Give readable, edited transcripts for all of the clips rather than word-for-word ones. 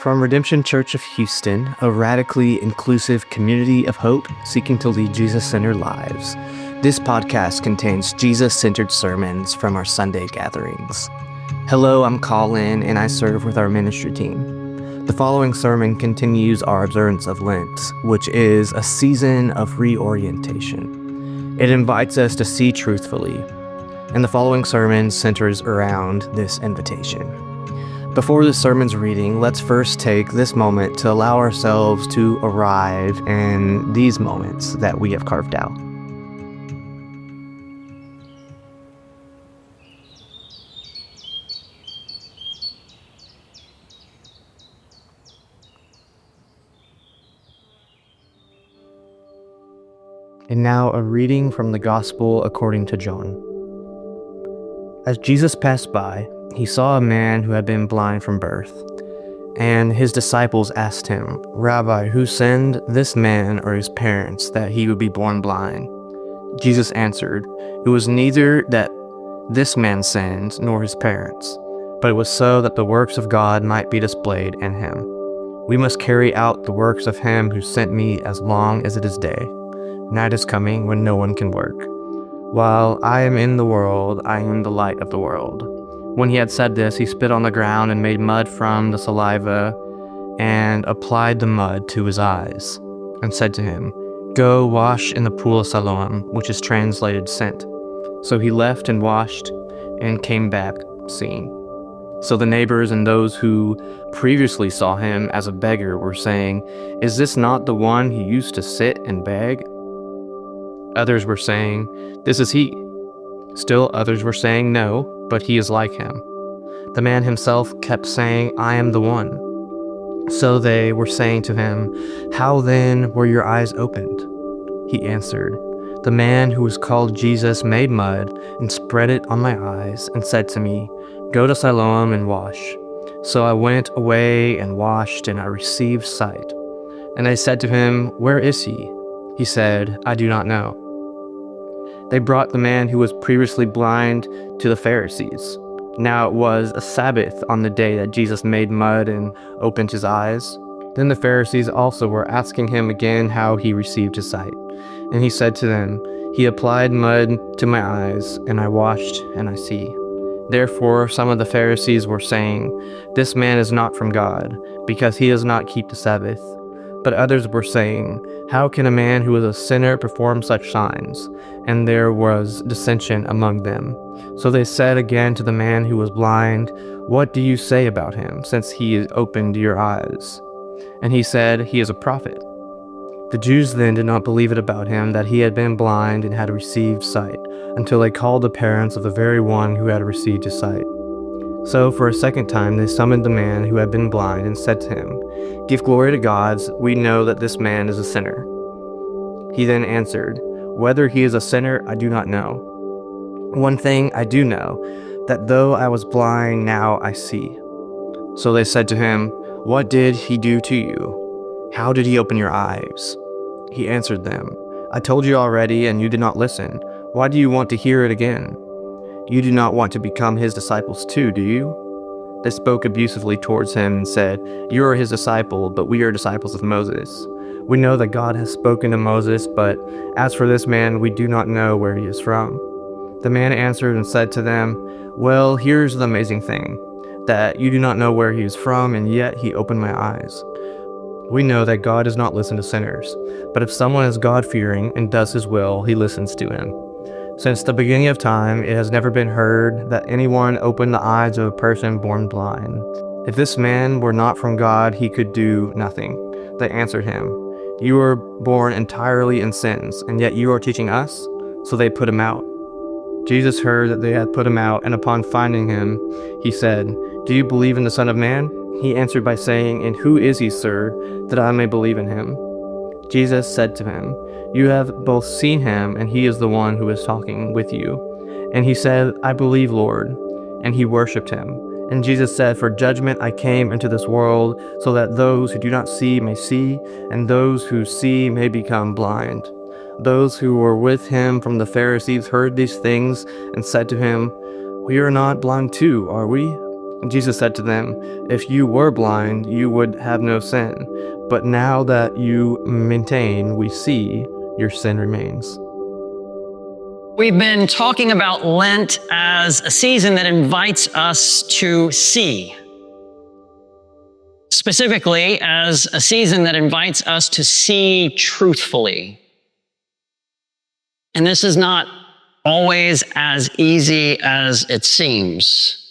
From Redemption Church of Houston, a radically inclusive community of hope seeking to lead Jesus-centered lives, this podcast contains Jesus-centered sermons from our Sunday gatherings. Hello, I'm Colin, and I serve with our ministry team. The following sermon continues our observance of Lent, which is a season of reorientation. It invites us to see truthfully, and the following sermon centers around this invitation. Before the sermon's reading, let's first take this moment to allow ourselves to arrive in these moments that we have carved out. And now a reading from the Gospel according to John. As Jesus passed by, he saw a man who had been blind from birth, and his disciples asked him, "Rabbi, who sinned, this man or his parents, that he would be born blind?" Jesus answered, "It was neither that this man sinned nor his parents, but it was so that the works of God might be displayed in him. We must carry out the works of him who sent me as long as it is day. Night is coming when no one can work. While I am in the world, I am the light of the world." When he had said this, he spit on the ground and made mud from the saliva and applied the mud to his eyes and said to him, "Go wash in the pool of Siloam," which is translated sent. So he left and washed and came back seeing. So the neighbors and those who previously saw him as a beggar were saying, "Is this not the one who used to sit and beg?" Others were saying, "This is he." Still others were saying, "No, but he is like him." The man himself kept saying, "I am the one." So they were saying to him, "How then were your eyes opened?" He answered, "The man who was called Jesus made mud and spread it on my eyes and said to me, 'Go to Siloam and wash.' So I went away and washed, and I received sight." And they said to him, "Where is he?" He said, "I do not know." They brought the man who was previously blind to the Pharisees. Now it was a Sabbath on the day that Jesus made mud and opened his eyes. Then the Pharisees also were asking him again how he received his sight. And he said to them, "He applied mud to my eyes, and I washed, and I see." Therefore some of the Pharisees were saying, "This man is not from God, because he does not keep the Sabbath." But others were saying, "How can a man who is a sinner perform such signs?" And there was dissension among them. So they said again to the man who was blind, "What do you say about him, since he opened your eyes?" And he said, "He is a prophet." The Jews then did not believe it about him that he had been blind and had received sight, until they called the parents of the very one who had received his sight. So for a second time they summoned the man who had been blind and said to him, "Give glory to God, we know that this man is a sinner." He then answered, "Whether he is a sinner, I do not know. One thing I do know, that though I was blind, now I see." So they said to him, "What did he do to you? How did he open your eyes?" He answered them, "I told you already, and you did not listen. Why do you want to hear it again? You do not want to become his disciples too, do you?" They spoke abusively towards him and said, "You are his disciple, but we are disciples of Moses. We know that God has spoken to Moses, but as for this man, we do not know where he is from." The man answered and said to them, "Well, here's the amazing thing, that you do not know where he is from, and yet he opened my eyes. We know that God does not listen to sinners, but if someone is God-fearing and does his will, he listens to him. Since the beginning of time, it has never been heard that anyone opened the eyes of a person born blind. If this man were not from God, he could do nothing." They answered him, "You were born entirely in sins, and yet you are teaching us?" So they put him out. Jesus heard that they had put him out, and upon finding him, he said, "Do you believe in the Son of Man?" He answered by saying, "And who is he, sir, that I may believe in him?" Jesus said to him, "You have both seen him, and he is the one who is talking with you." And he said, "I believe, Lord." And he worshipped him. And Jesus said, "For judgment I came into this world, so that those who do not see may see, and those who see may become blind." Those who were with him from the Pharisees heard these things and said to him, "We are not blind too, are we?" And Jesus said to them, "If you were blind, you would have no sin. But now that you maintain, we see, your sin remains." We've been talking about Lent as a season that invites us to see. Specifically, as a season that invites us to see truthfully. And this is not always as easy as it seems.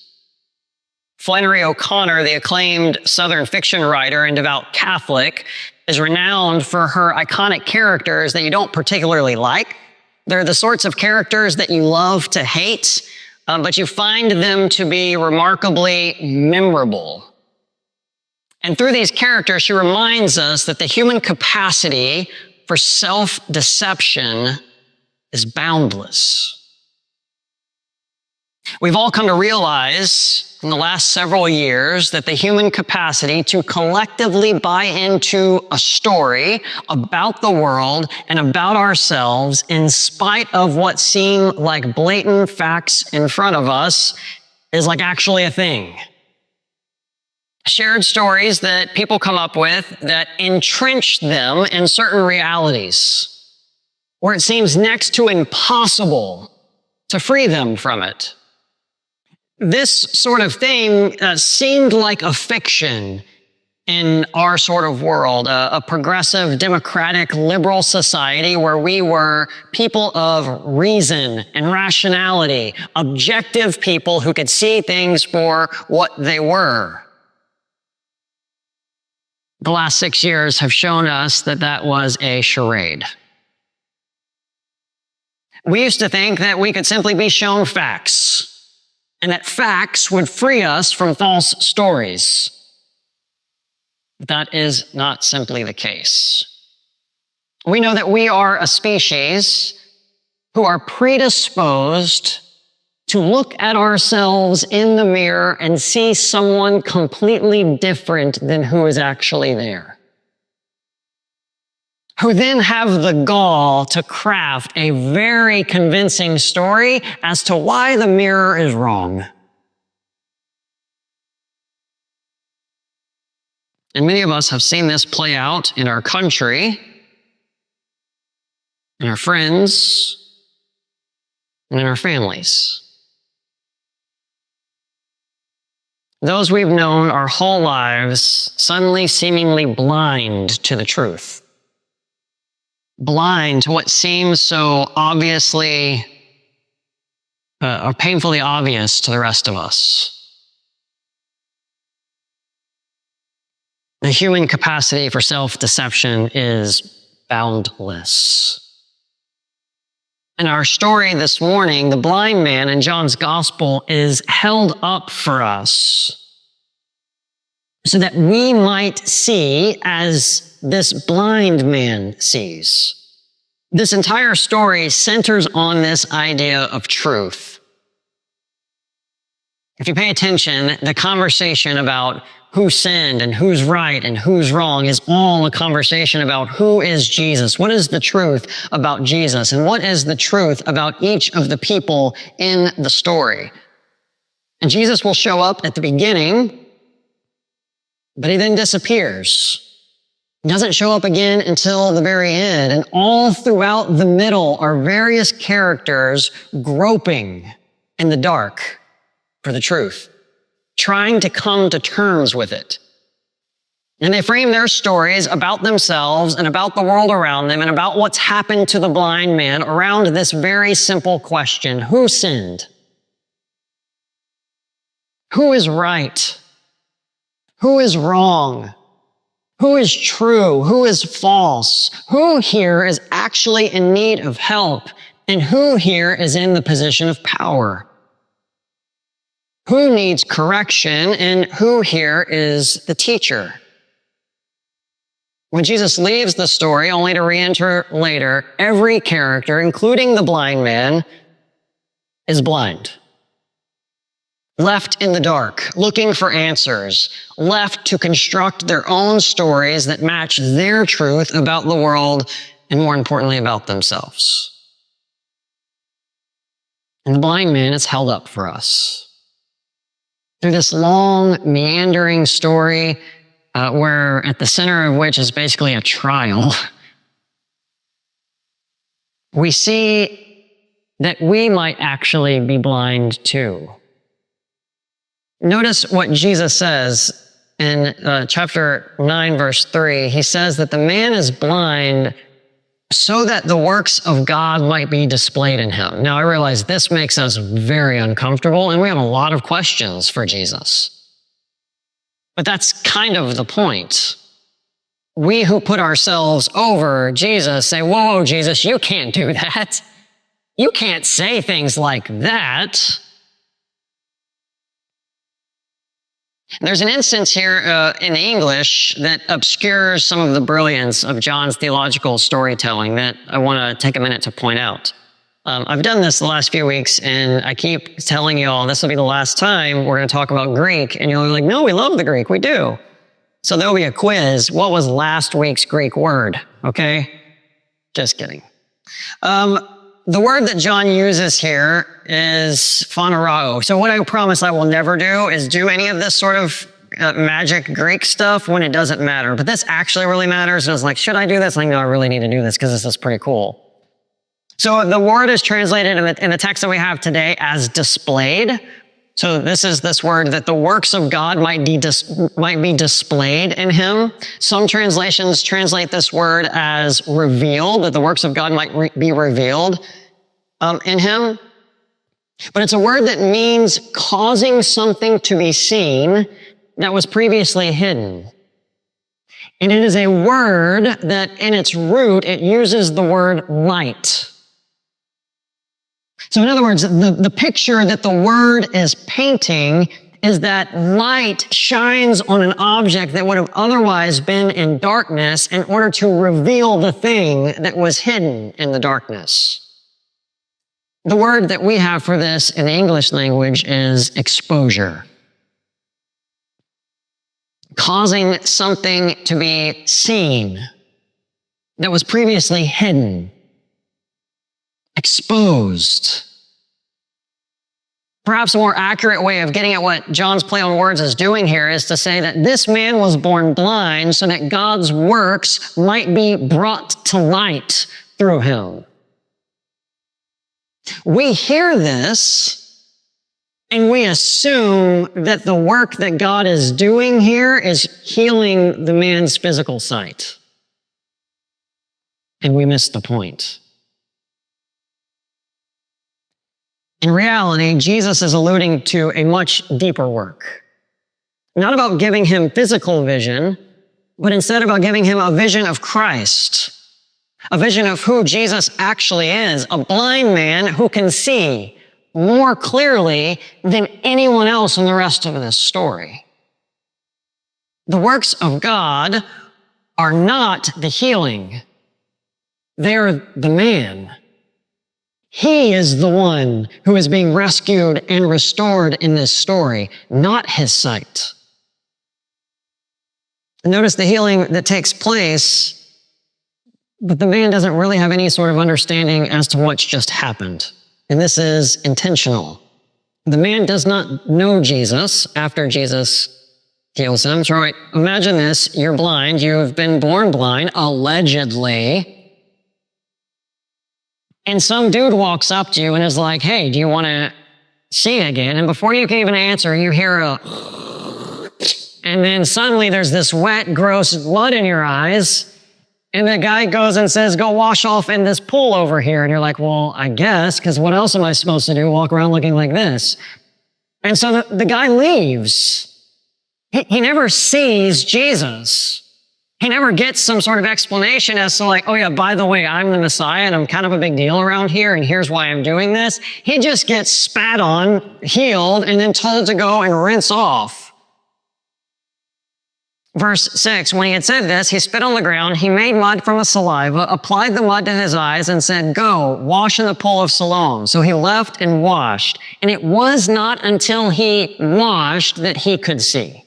Flannery O'Connor, the acclaimed Southern fiction writer and devout Catholic, is renowned for her iconic characters that you don't particularly like. They're the sorts of characters that you love to hate, but you find them to be remarkably memorable. And through these characters, she reminds us that the human capacity for self-deception is boundless. We've all come to realize in the last several years that the human capacity to collectively buy into a story about the world and about ourselves in spite of what seem like blatant facts in front of us is like actually a thing. Shared stories that people come up with that entrench them in certain realities, where it seems next to impossible to free them from it. This sort of thing seemed like a fiction in our sort of world, a progressive, democratic, liberal society where we were people of reason and rationality, objective people who could see things for what they were. The last 6 years have shown us that that was a charade. We used to think that we could simply be shown facts, and that facts would free us from false stories. But that is not simply the case. We know that we are a species who are predisposed to look at ourselves in the mirror and see someone completely different than who is actually there, who then have the gall to craft a very convincing story as to why the mirror is wrong. And many of us have seen this play out in our country, in our friends, and in our families. Those we've known our whole lives suddenly seemingly blind to the truth. Blind to what seems so obviously or painfully obvious to the rest of us. The human capacity for self-deception is boundless. In our story this morning, the blind man in John's gospel is held up for us so that we might see as this blind man sees. This entire story centers on this idea of truth. If you pay attention, the conversation about who sinned and who's right and who's wrong is all a conversation about who is Jesus. What is the truth about Jesus? And what is the truth about each of the people in the story? And Jesus will show up at the beginning, but he then disappears. He doesn't show up again until the very end. And all throughout the middle are various characters groping in the dark for the truth, trying to come to terms with it. And they frame their stories about themselves and about the world around them and about what's happened to the blind man around this very simple question: who sinned? Who is right? Who is wrong? Who is true? Who is false? Who here is actually in need of help? And who here is in the position of power? Who needs correction and who here is the teacher? When Jesus leaves the story, only to re-enter later, every character, including the blind man, is blind. Left in the dark, looking for answers, left to construct their own stories that match their truth about the world and, more importantly, about themselves. And the blind man is held up for us. through this long, meandering story where at the center of which is basically a trial, we see that we might actually be blind too. Notice what Jesus says in chapter 9, verse 3. He says that the man is blind so that the works of God might be displayed in him. Now, I realize this makes us very uncomfortable, and we have a lot of questions for Jesus. But that's kind of the point. We who put ourselves over Jesus say, whoa, Jesus, you can't do that. You can't say things like that. There's an instance here in the English that obscures some of the brilliance of John's theological storytelling that I want to take a minute to point out. I've done this the last few weeks, and I keep telling you all this will be the last time we're going to talk about Greek, and you're like, no, we love the Greek, we do. So there'll be a quiz. What was last week's Greek word? Okay? Just kidding. The word that John uses here is phanerao. So what I promise I will never do is do any of this sort of magic Greek stuff when it doesn't matter. But this actually really matters. And I was like, should I do this? Like, no, I really need to do this because this is pretty cool. So the word is translated in the text that we have today as displayed. So this is this word that the works of God might be displayed in him. Some translations translate this word as revealed, that the works of God might be revealed in him. But it's a word that means causing something to be seen that was previously hidden. And it is a word that in its root, it uses the word light. So in other words, the picture that the word is painting is that light shines on an object that would have otherwise been in darkness in order to reveal the thing that was hidden in the darkness. The word that we have for this in the English language is exposure. Causing something to be seen that was previously hidden. Exposed. Perhaps a more accurate way of getting at what John's play on words is doing here is to say that this man was born blind so that God's works might be brought to light through him. We hear this and we assume that the work that God is doing here is healing the man's physical sight. And we miss the point. In reality, Jesus is alluding to a much deeper work. Not about giving him physical vision, but instead about giving him a vision of Christ. A vision of who Jesus actually is. A blind man who can see more clearly than anyone else in the rest of this story. The works of God are not the healing. They are the man. He is the one who is being rescued and restored in this story, not his sight. Notice the healing that takes place, but the man doesn't really have any sort of understanding as to what's just happened. And this is intentional. The man does not know Jesus after Jesus heals him. So imagine this, you're blind, you have been born blind, allegedly. And some dude walks up to you and is like, hey, do you want to see again? And before you can even answer, you hear a... And then suddenly there's this wet, gross blood in your eyes. And the guy goes and says, go wash off in this pool over here. And you're like, well, I guess, because what else am I supposed to do? Walk around looking like this. And so the guy leaves. He never sees Jesus. He never gets some sort of explanation as to like, oh yeah, by the way, I'm the Messiah and I'm kind of a big deal around here and here's why I'm doing this. He just gets spat on, healed, and then told to go and rinse off. Verse 6, when he had said this, he spit on the ground, he made mud from the saliva, applied the mud to his eyes, and said, go, wash in the pool of Siloam. So he left and washed. And it was not until he washed that he could see.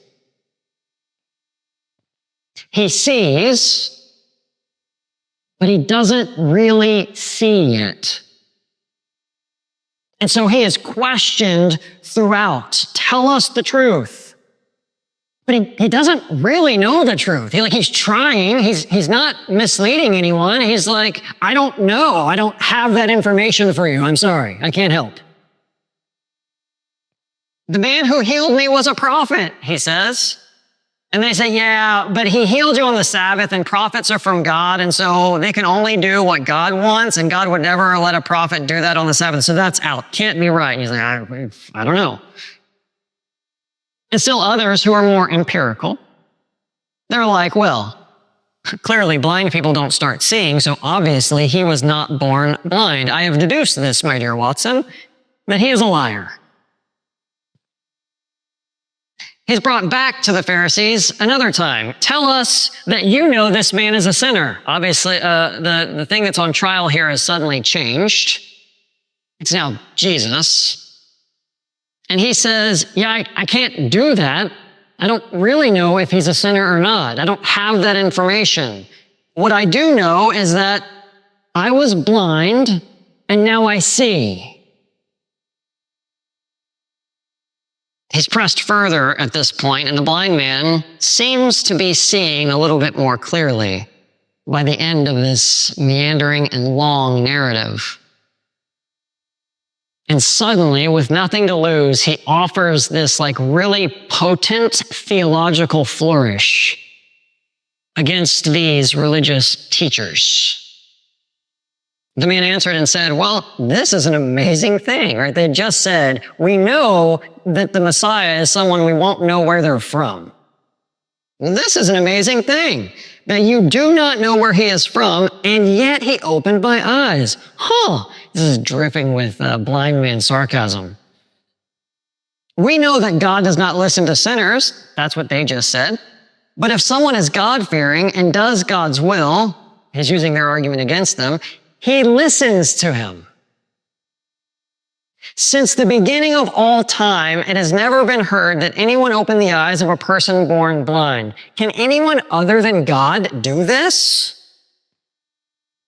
He sees, but he doesn't really see yet. And so he is questioned throughout. Tell us the truth. But he doesn't really know the truth. He's trying. He's not misleading anyone. He's like, I don't know. I don't have that information for you. I'm sorry. I can't help. The man who healed me was a prophet, he says. And they say, yeah, but he healed you on the Sabbath, and prophets are from God, and so they can only do what God wants, and God would never let a prophet do that on the Sabbath, so that's out. Can't be right. And he's like, I don't know. And still others who are more empirical. They're like, well, clearly blind people don't start seeing, so obviously he was not born blind. I have deduced this, my dear Watson, that he is a liar. He's brought back to the Pharisees another time. Tell us that you know this man is a sinner. Obviously, the thing that's on trial here has suddenly changed. It's now Jesus. And he says, yeah, I can't do that. I don't really know if he's a sinner or not. I don't have that information. What I do know is that I was blind and now I see. He's pressed further at this point, and the blind man seems to be seeing a little bit more clearly by the end of this meandering and long narrative. And suddenly, with nothing to lose, he offers this really potent theological flourish against these religious teachers. The man answered and said, well, this is an amazing thing, right? They just said, we know that the Messiah is someone we won't know where they're from. Well, this is an amazing thing, that you do not know where he is from, and yet he opened my eyes. This is dripping with blind man sarcasm. We know that God does not listen to sinners. That's what they just said. But if someone is God-fearing and does God's will, he's using their argument against them, he listens to him. Since the beginning of all time, it has never been heard that anyone opened the eyes of a person born blind. Can anyone other than God do this?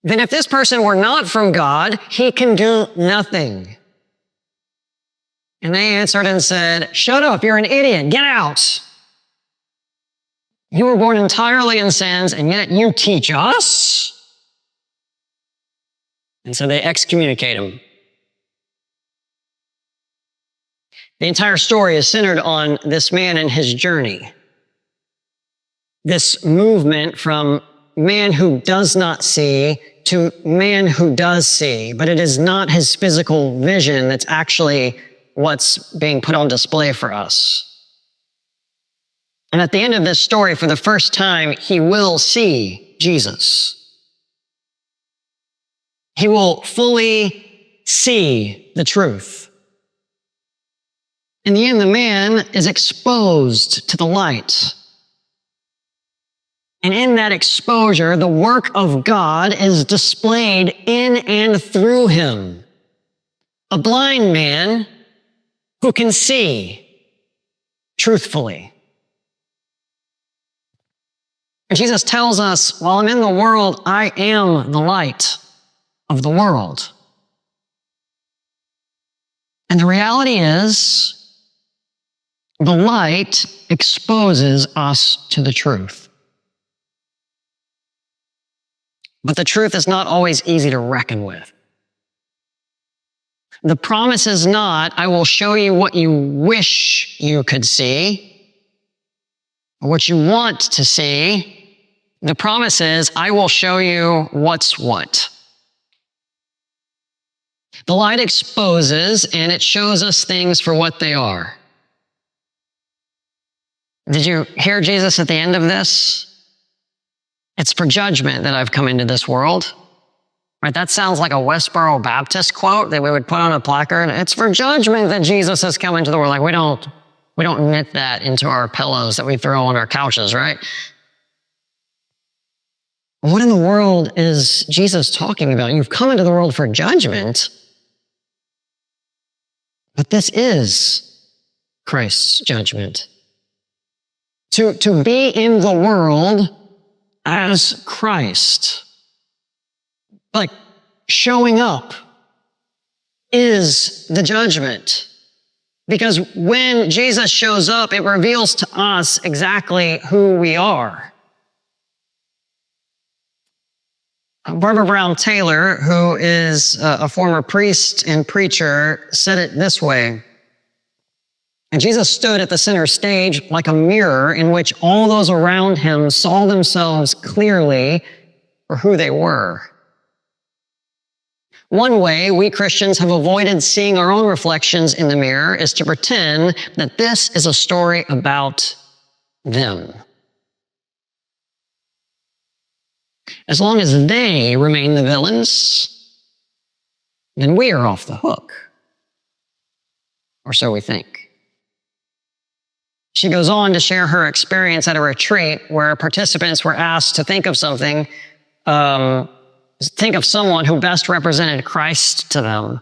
Then if this person were not from God, he can do nothing. And they answered and said, shut up, you're an idiot, get out. You were born entirely in sins, and yet you teach us? And so they excommunicate him. The entire story is centered on this man and his journey. This movement from man who does not see to man who does see, but it is not his physical vision that's actually what's being put on display for us. And at the end of this story, for the first time, he will see Jesus. He will fully see the truth. In the end, the man is exposed to the light. And in that exposure, the work of God is displayed in and through him. A blind man who can see truthfully. And Jesus tells us, while I'm in the world, I am the light of the world. And the reality is, the light exposes us to the truth. But the truth is not always easy to reckon with. The promise is not, I will show you what you wish you could see, or what you want to see. The promise is, I will show you what's what. The light exposes, and it shows us things for what they are. Did you hear Jesus at the end of this? It's for judgment that I've come into this world. Right? That sounds like a Westboro Baptist quote that we would put on a placard. It's for judgment that Jesus has come into the world. We don't knit that into our pillows that we throw on our couches, right? What in the world is Jesus talking about? You've come into the world for judgment. But this is Christ's judgment. To be in the world as Christ. Like showing up is the judgment. Because when Jesus shows up, it reveals to us exactly who we are. Barbara Brown Taylor, who is a former priest and preacher, said it this way: "And Jesus stood at the center stage like a mirror in which all those around him saw themselves clearly for who they were." One way we Christians have avoided seeing our own reflections in the mirror is to pretend that this is a story about them. As long as they remain the villains, then we are off the hook. Or so we think. She goes on to share her experience at a retreat where participants were asked to think of something, think of someone who best represented Christ to them.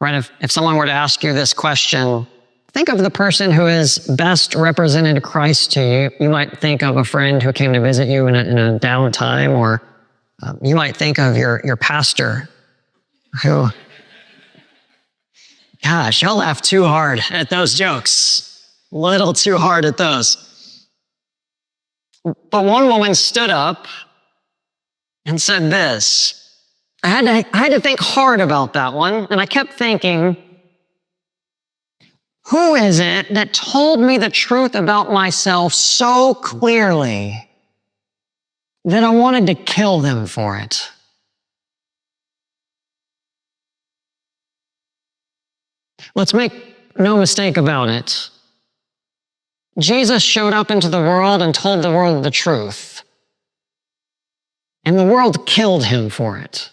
Right? If someone were to ask you this question, think of the person who has best represented Christ to you. You might think of a friend who came to visit you in a down time, or you might think of your pastor who, gosh, y'all laugh too hard at those jokes. A little too hard at those. But one woman stood up and said this. I had to think hard about that one, and I kept thinking, who is it that told me the truth about myself so clearly that I wanted to kill them for it? Let's make no mistake about it. Jesus showed up into the world and told the world the truth. And the world killed him for it.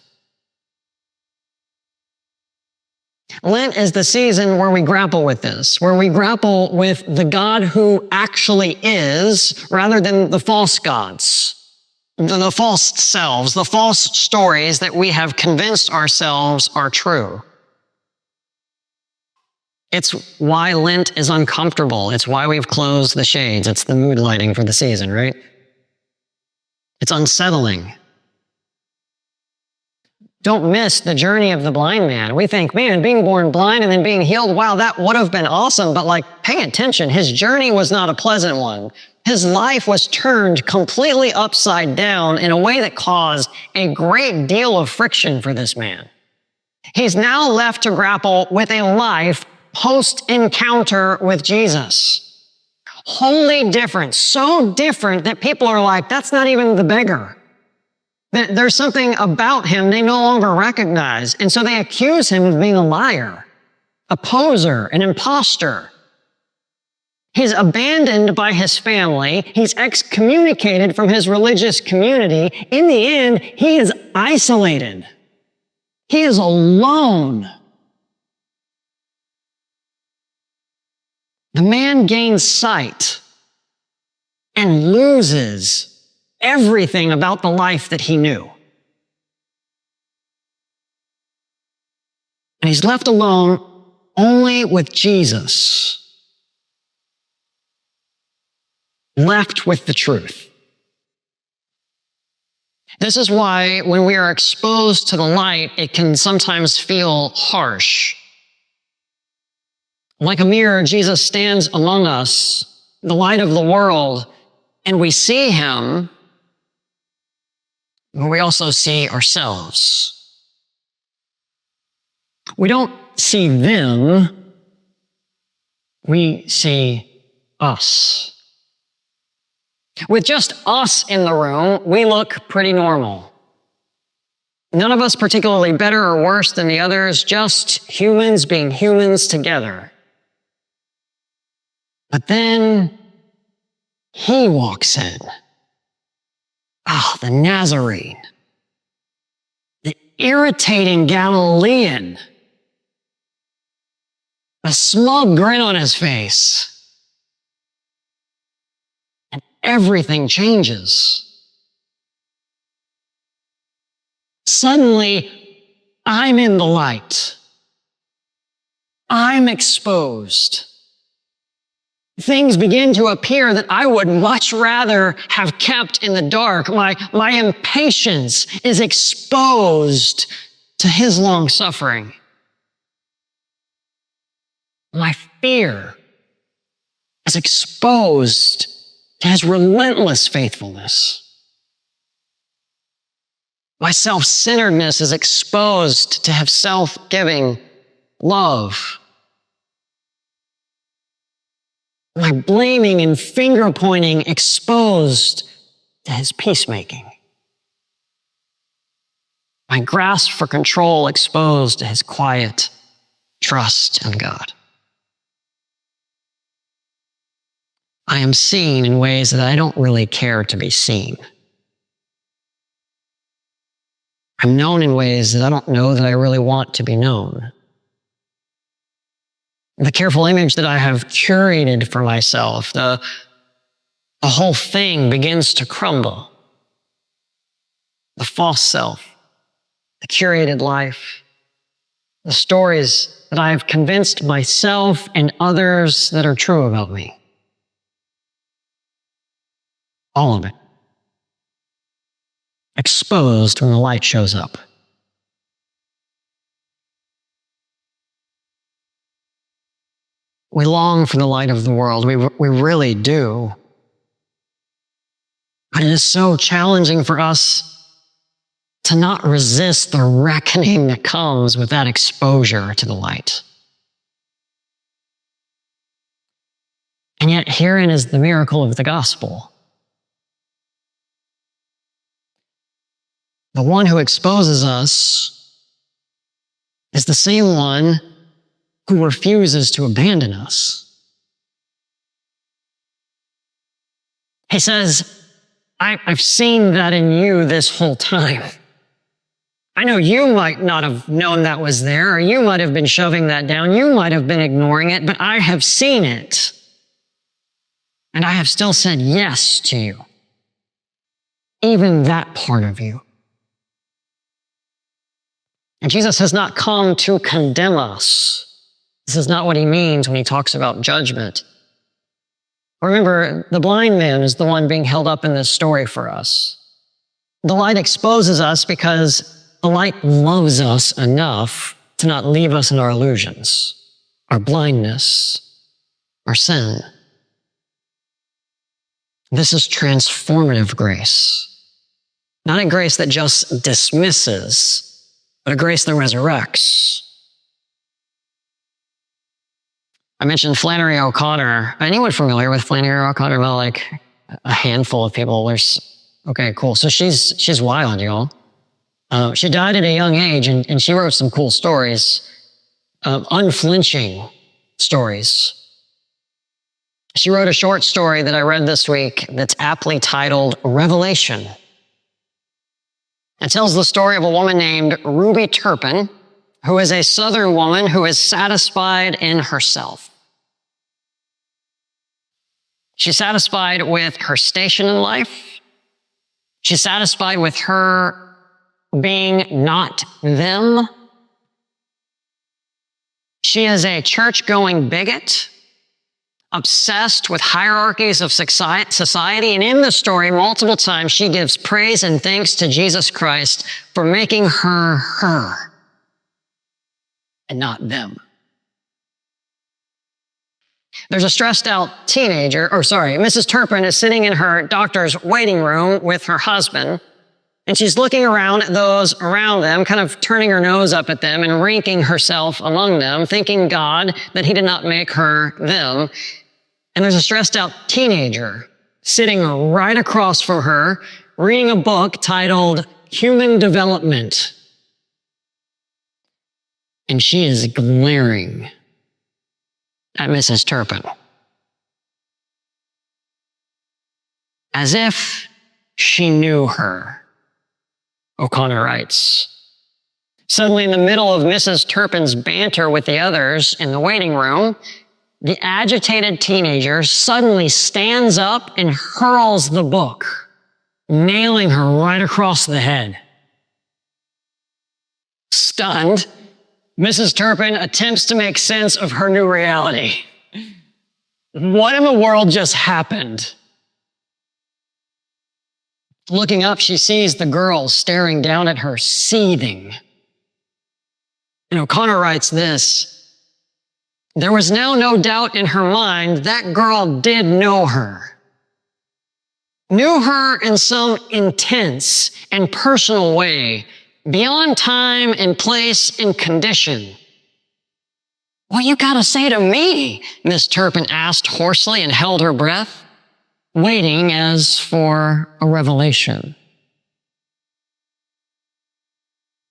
Lent is the season where we grapple with this, where we grapple with the God who actually is, rather than the false gods, the false selves, the false stories that we have convinced ourselves are true. It's why Lent is uncomfortable. It's why we've closed the shades. It's the mood lighting for the season, right? It's unsettling. Don't miss the journey of the blind man. We think, man, being born blind and then being healed, wow, that would have been awesome. But pay attention. His journey was not a pleasant one. His life was turned completely upside down in a way that caused a great deal of friction for this man. He's now left to grapple with a life post-encounter with Jesus. Wholly different, so different that people are like, that's not even the beggar. There's something about him they no longer recognize, and so they accuse him of being a liar, a poser, an imposter. He's abandoned by his family. He's excommunicated from his religious community. In the end, he is isolated. He is alone. The man gains sight and loses everything about the life that he knew. And he's left alone only with Jesus, left with the truth. This is why when we are exposed to the light, it can sometimes feel harsh. Like a mirror, Jesus stands among us, the light of the world, and we see him, but we also see ourselves. We don't see them, we see us. With just us in the room, we look pretty normal. None of us particularly better or worse than the others, just humans being humans together. But then he walks in. The Nazarene. The irritating Galilean. A smug grin on his face. And everything changes. Suddenly, I'm in the light. I'm exposed. Things begin to appear that I would much rather have kept in the dark. My impatience is exposed to his long suffering. My fear is exposed to his relentless faithfulness. My self-centeredness is exposed to his self-giving love. My blaming and finger-pointing exposed to his peacemaking. My grasp for control exposed to his quiet trust in God. I am seen in ways that I don't really care to be seen. I'm known in ways that I don't know that I really want to be known. The careful image that I have curated for myself, the whole thing begins to crumble. The false self, the curated life, the stories that I have convinced myself and others that are true about me. All of it. Exposed when the light shows up. We long for the light of the world. We really do. But it is so challenging for us to not resist the reckoning that comes with that exposure to the light. And yet herein is the miracle of the gospel. The one who exposes us is the same one who refuses to abandon us. He says, I've seen that in you this whole time. I know you might not have known that was there, or you might have been shoving that down, you might have been ignoring it, but I have seen it. And I have still said yes to you. Even that part of you. And Jesus has not come to condemn us. This is not what he means when he talks about judgment. Remember, the blind man is the one being held up in this story for us. The light exposes us because the light loves us enough to not leave us in our illusions, our blindness, our sin. This is transformative grace. Not a grace that just dismisses, but a grace that resurrects. I mentioned Flannery O'Connor. Anyone familiar with Flannery O'Connor? Well, like a handful of people. Okay, cool. So she's wild, y'all. She died at a young age, and she wrote some cool stories, unflinching stories. She wrote a short story that I read this week that's aptly titled Revelation. It tells the story of a woman named Ruby Turpin, who is a Southern woman who is satisfied in herself. She's satisfied with her station in life. She's satisfied with her being not them. She is a church-going bigot, obsessed with hierarchies of society, and in the story, multiple times, she gives praise and thanks to Jesus Christ for making her her and not them. There's a stressed out Mrs. Turpin is sitting in her doctor's waiting room with her husband, and she's looking around at those around them, kind of turning her nose up at them and ranking herself among them, thanking God that he did not make her them. And there's a stressed out teenager sitting right across from her, reading a book titled Human Development. And she is glaring at Mrs. Turpin, as if she knew her, O'Connor writes. Suddenly, in the middle of Mrs. Turpin's banter with the others in the waiting room, the agitated teenager suddenly stands up and hurls the book, nailing her right across the head. Stunned, Mrs. Turpin attempts to make sense of her new reality. What in the world just happened? Looking up, she sees the girl staring down at her, seething. And O'Connor writes this: "There was now no doubt in her mind that girl did know her. Knew her in some intense and personal way, beyond time and place and condition." "What you gotta say to me?" Miss Turpin asked hoarsely and held her breath, waiting as for a revelation.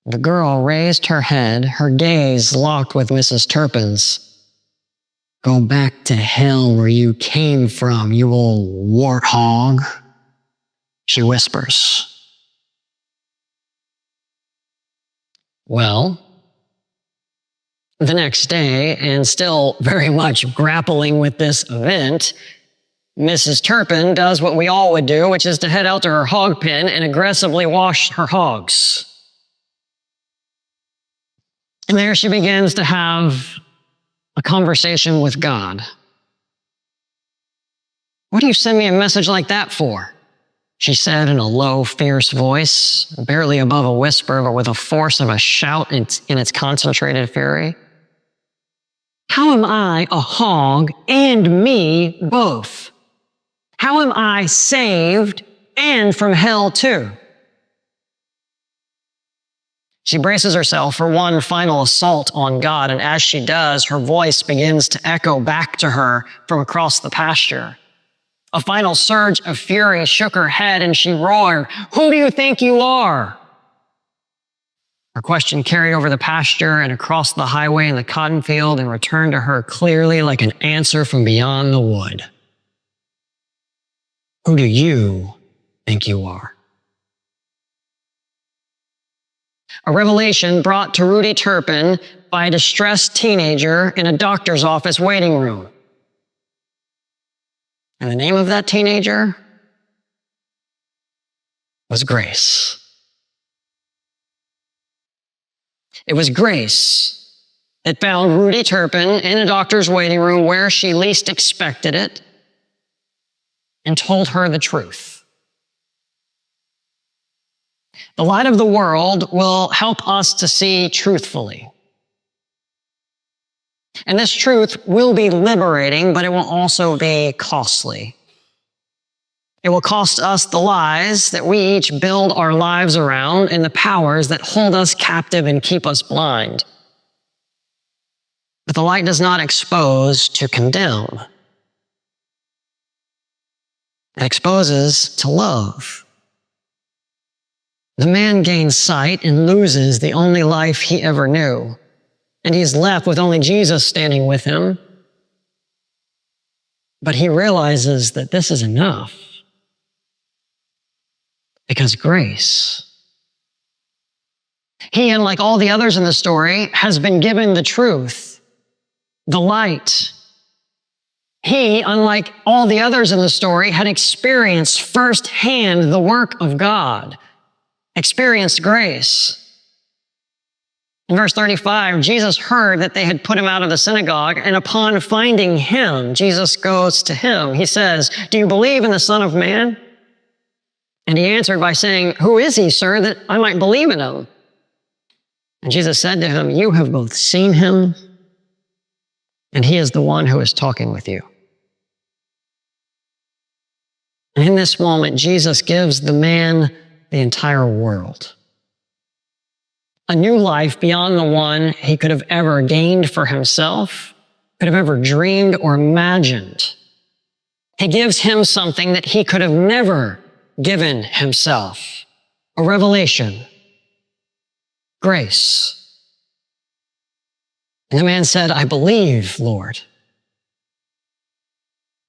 The girl raised her head, her gaze locked with Mrs. Turpin's. "Go back to hell where you came from, you old warthog," she whispers. Well, the next day, and still very much grappling with this event, Mrs. Turpin does what we all would do, which is to head out to her hog pen and aggressively wash her hogs. And there she begins to have a conversation with God. "What do you send me a message like that for?" she said in a low, fierce voice, barely above a whisper, but with the force of a shout in its concentrated fury. "How am I a hog and me both? How am I saved and from hell too?" She braces herself for one final assault on God, and as she does, her voice begins to echo back to her from across the pasture. A final surge of fury shook her head, and she roared, "Who do you think you are?" Her question carried over the pasture and across the highway and the cotton field and returned to her clearly like an answer from beyond the wood. "Who do you think you are?" A revelation brought to Rudy Turpin by a distressed teenager in a doctor's office waiting room. And the name of that teenager was Grace. It was Grace that found Rudy Turpin in a doctor's waiting room where she least expected it and told her the truth. The light of the world will help us to see truthfully. And this truth will be liberating, but it will also be costly. It will cost us the lies that we each build our lives around and the powers that hold us captive and keep us blind. But the light does not expose to condemn. It exposes to love. The man gains sight and loses the only life he ever knew, and he is left with only Jesus standing with him. But he realizes that this is enough, because grace. He, unlike all the others in the story, has been given the truth, the light. He, unlike all the others in the story, had experienced firsthand the work of God, experienced grace. In verse 35, Jesus heard that they had put him out of the synagogue, and upon finding him, Jesus goes to him. He says, "Do you believe in the Son of Man?" And he answered by saying, "Who is he, sir, that I might believe in him?" And Jesus said to him, "You have both seen him, and he is the one who is talking with you." And in this moment, Jesus gives the man the entire world. A new life beyond the one he could have ever gained for himself, could have ever dreamed or imagined. He gives him something that he could have never given himself, a revelation, grace. And the man said, "I believe, Lord."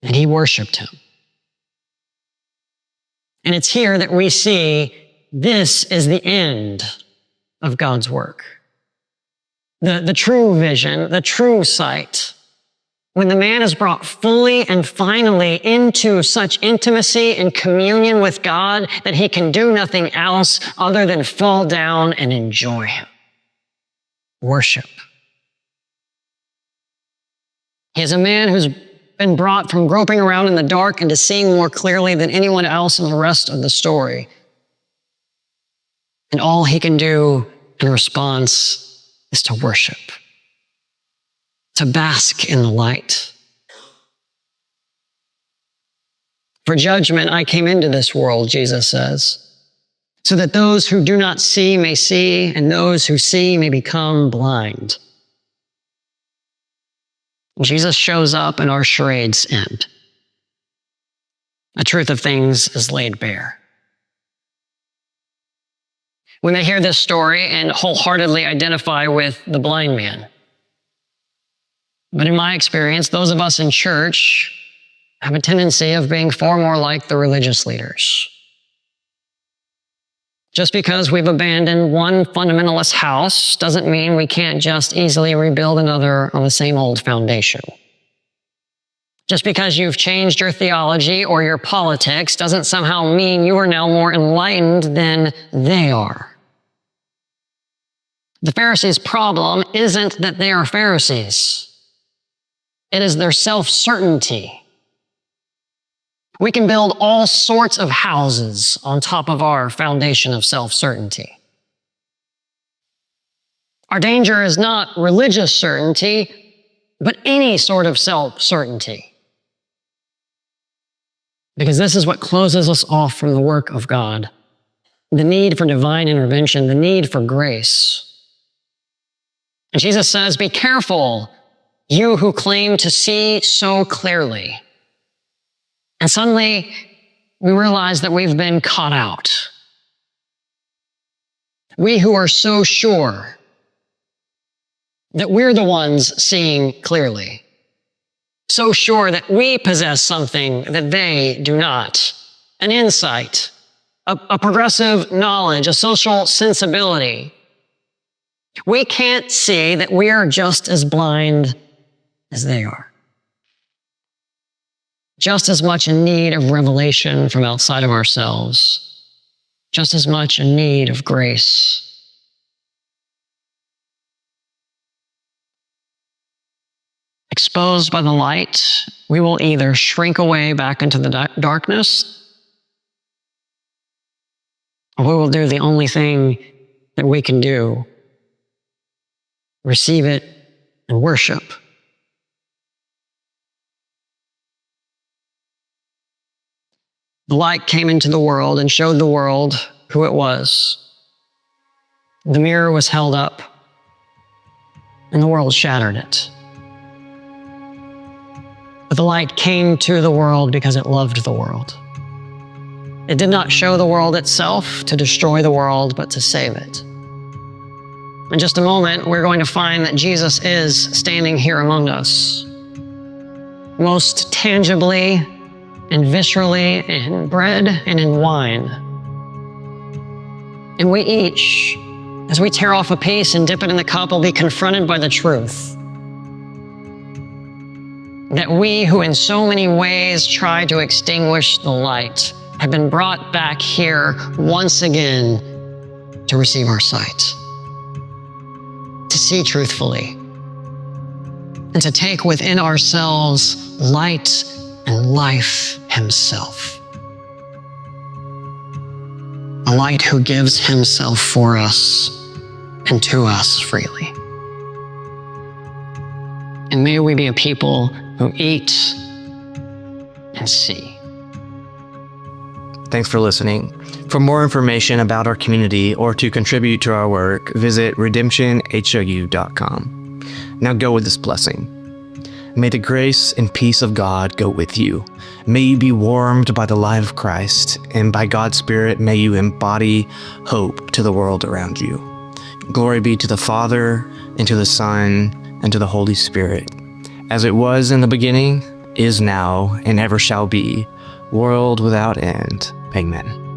And he worshiped him. And it's here that we see this is the end of God's work. The true vision, the true sight. When the man is brought fully and finally into such intimacy and communion with God that he can do nothing else other than fall down and enjoy him. Worship. He is a man who's been brought from groping around in the dark into seeing more clearly than anyone else in the rest of the story. And all he can do in response is to worship, to bask in the light. For judgment I came into this world, Jesus says, so that those who do not see may see, and those who see may become blind. Jesus shows up and our charades end. The truth of things is laid bare. We may hear this story and wholeheartedly identify with the blind man. But in my experience, those of us in church have a tendency of being far more like the religious leaders. Just because we've abandoned one fundamentalist house doesn't mean we can't just easily rebuild another on the same old foundation. Just because you've changed your theology or your politics doesn't somehow mean you are now more enlightened than they are. The Pharisees' problem isn't that they are Pharisees. It is their self-certainty. We can build all sorts of houses on top of our foundation of self-certainty. Our danger is not religious certainty, but any sort of self-certainty. Because this is what closes us off from the work of God. The need for divine intervention, the need for grace. And Jesus says, be careful, you who claim to see so clearly. And suddenly, we realize that we've been caught out. We who are so sure that we're the ones seeing clearly, so sure that we possess something that they do not, an insight, a progressive knowledge, a social sensibility. We can't see that we are just as blind as they are. Just as much in need of revelation from outside of ourselves, just as much in need of grace. Exposed by the light, we will either shrink away back into the darkness, or we will do the only thing that we can do, receive it and worship. The light came into the world and showed the world who it was. The mirror was held up, and the world shattered it. But the light came to the world because it loved the world. It did not show the world itself to destroy the world, but to save it. In just a moment, we're going to find that Jesus is standing here among us, most tangibly and viscerally in bread and in wine. And we each, as we tear off a piece and dip it in the cup, will be confronted by the truth that we who in so many ways try to extinguish the light have been brought back here once again to receive our sight, to see truthfully, and to take within ourselves light and life himself. A light who gives himself for us and to us freely. And may we be a people who eat and see. Thanks for listening. For more information about our community or to contribute to our work, visit redemptionhou.com. Now go with this blessing. May the grace and peace of God go with you. May you be warmed by the light of Christ, and by God's Spirit, may you embody hope to the world around you. Glory be to the Father, and to the Son, and to the Holy Spirit, as it was in the beginning, is now, and ever shall be, world without end. Amen.